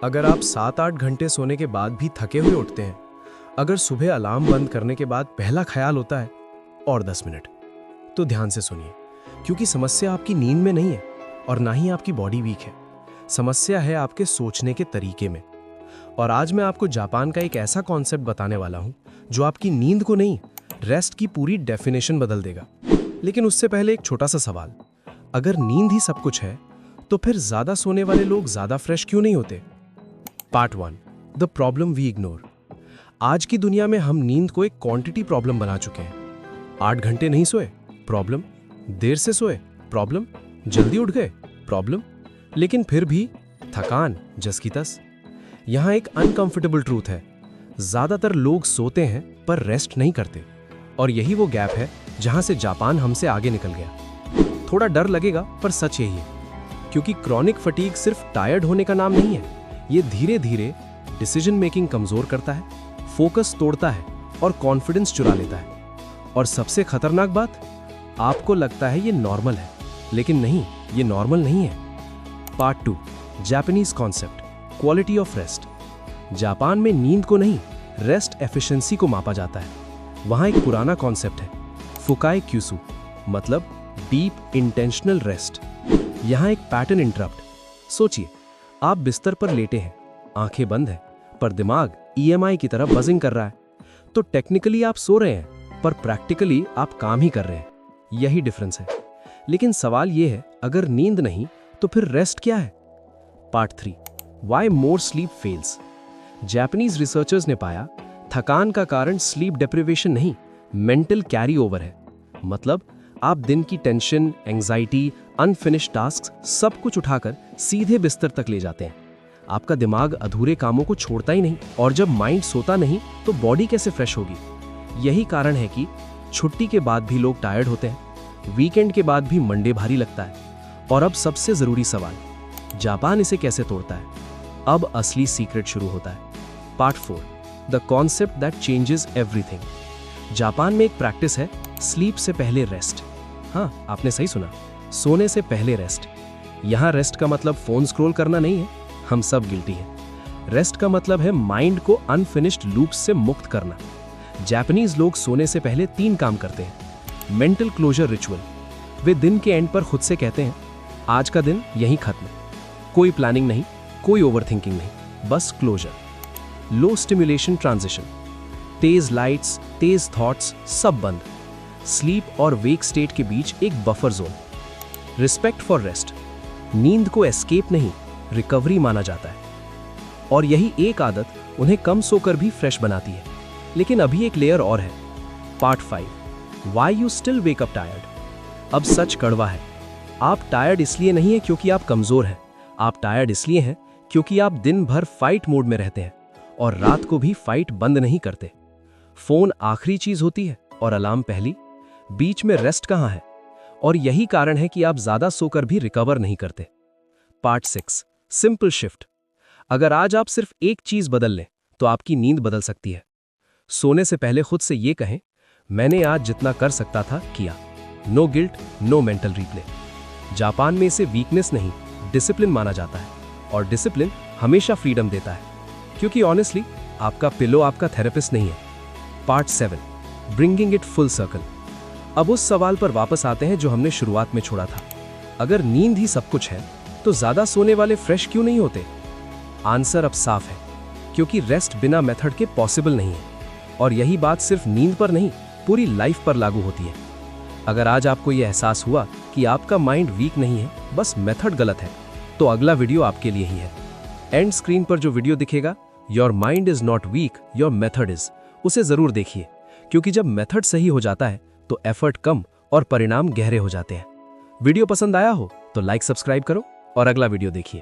अगर आप 7-8 घंटे सोने के बाद भी थके हुए उठते हैं, अगर सुबह अलार्म बंद करने के बाद पहला ख्याल होता है और 10 मिनट, तो ध्यान से सुनिए, क्योंकि समस्या आपकी नींद में नहीं है और ना ही आपकी बॉडी वीक है। समस्या है आपके सोचने के तरीके में। और आज मैं आपको जापान का एक ऐसा कॉन्सेप्ट बताने वाला हूं जो आपकी नींद को नहीं, रेस्ट की पूरी डेफिनेशन बदल देगा। लेकिन उससे पहले एक छोटा सा सवाल, अगर नींद ही सब कुछ है तो फिर ज्यादा सोने वाले लोग ज्यादा फ्रेश क्यों नहीं होते? Part 1, the problem we ignore. आज की दुनिया में हम नींद को एक क्वांटिटी प्रॉब्लम बना चुके हैं। 8 घंटे नहीं सोए, प्रॉब्लम। देर से सोए, प्रॉब्लम। जल्दी उठ गए, प्रॉब्लम। लेकिन फिर भी थकान जस की तस। यहां एक अनकंफर्टेबल ट्रूथ है, ज्यादातर लोग सोते हैं पर रेस्ट नहीं करते। और यही वो गैप है जहां से जापान हमसे आगे निकल गया। थोड़ा डर लगेगा पर सच यही है, क्योंकि क्रॉनिक फटीग सिर्फ टायर्ड होने का नाम नहीं है। ये धीरे धीरे डिसीजन मेकिंग कमजोर करता है, फोकस तोड़ता है और कॉन्फिडेंस चुरा लेता है। और सबसे खतरनाक बात, आपको लगता है ये नॉर्मल है, लेकिन नहीं, ये नॉर्मल नहीं है। Part 2, Japanese concept, quality of rest. Japan में नींद को नहीं, रेस्ट एफिशिएंसी को मापा जाता है। वहां एक पुराना कॉन्सेप्ट है, फुकाई क्यूसु, मतलब डीप इंटेंशनल रेस्ट। यहां एक पैटर्न इंटरप्ट। सोचिए, आप बिस्तर पर लेटे हैं, आंखें बंद हैं, पर दिमाग EMI की तरह बजिंग कर रहा है। तो टेक्निकली आप सो रहे हैं, पर प्रैक्टिकली आप काम ही कर रहे हैं। यही डिफरेंस है। लेकिन सवाल यह है, अगर नींद नहीं तो फिर रेस्ट क्या है? Part 3, why more sleep fails. Japanese researchers ने पाया, थकान का कारण स्लीप डेप्रिवेशन नहीं, मेंटल कैरी ओवर है। मतलब आप दिन की टेंशन, एंजाइटी, अनफिनिश्ड टास्क सब कुछ उठाकर सीधे बिस्तर तक ले जाते हैं। आपका दिमाग अधूरे कामों को छोड़ता ही नहीं, और जब माइंड सोता नहीं तो बॉडी कैसे फ्रेश होगी? यही कारण है कि छुट्टी के बाद भी लोग टायर्ड होते हैं, वीकेंड के बाद भी मंडे भारी लगता है। और अब सबसे जरूरी सवाल, जापान इसे कैसे तोड़ता है? अब असली सीक्रेट शुरू होता है। Part 4, the concept that changes everything. Japan में एक प्रैक्टिस है, स्लीप से पहले रेस्ट। हाँ, आपने सही सुना, सोने से पहले रेस्ट। यहां रेस्ट का मतलब फोन स्क्रॉल करना नहीं है, हम सब गिल्टी हैं। रेस्ट का मतलब है माइंड को अनफिनिश्ड लूप्स से मुक्त करना। जापानीज लोग सोने से पहले 3 काम करते हैं। Mental closure ritual. वे दिन के एंड पर खुद से कहते हैं, आज का दिन यहीं खत्म। कोई प्लानिंग नहीं, कोई ओवरथिंकिंग नहीं, बस क्लोजर। लो स्टिमुलेशन ट्रांजिशन। तेज लाइट्स, तेज थॉट्स, सब बंद। स्लीप और वेक स्टेट के बीच एक buffer zone. Respect for rest. नींद को एस्केप नहीं, रिकवरी माना जाता है। और यही एक आदत उन्हें कम सोकर भी फ्रेश बनाती है। लेकिन अभी एक लेयर और है। Part 5, why you still wake up tired. अब सच कड़वा है, आप टायर्ड इसलिए नहीं है क्योंकि आप कमजोर हैं, आप टायर्ड इसलिए हैं क्योंकि आप दिन भर फाइट मोड में रहते हैं और रात को भी फाइट बंद नहीं करते। फोन आखिरी चीज होती है और अलार्म पहली। बीच में रेस्ट कहां है? और यही कारण है कि आप ज्यादा सोकर भी रिकवर नहीं करते। Part 6, simple shift. अगर आज आप सिर्फ एक चीज बदल लें तो आपकी नींद बदल सकती है। सोने से पहले खुद से ये कहें, मैंने आज जितना कर सकता था किया। No guilt, no mental replay. Japan में इसे वीकनेस नहीं, डिसिप्लिन माना जाता है। और डिसिप्लिन हमेशा फ्रीडम देता है, क्योंकि ऑनेस्टली आपका पिलो आपका थेरेपिस्ट नहीं है। Part 7, bringing it full circle. अब उस सवाल पर वापस आते हैं जो हमने शुरुआत में छोड़ा था। अगर नींद ही सब कुछ है तो ज्यादा सोने वाले फ्रेश क्यों नहीं होते? आंसर अब साफ है, क्योंकि रेस्ट बिना मेथड के पॉसिबल नहीं है। और यही बात सिर्फ नींद पर नहीं, पूरी लाइफ पर लागू होती है। अगर आज आपको यह एहसास हुआ कि आपका माइंड वीक नहीं है, बस मेथड गलत है, तो अगला वीडियो आपके लिए ही है। एंड स्क्रीन पर जो वीडियो दिखेगा, your mind is not weak, your method is, उसे जरूर देखिए, क्योंकि जब मेथड सही हो जाता है तो एफर्ट कम और परिणाम गहरे हो जाते हैं। वीडियो पसंद आया हो तो लाइक, सब्सक्राइब करो और अगला वीडियो देखिए।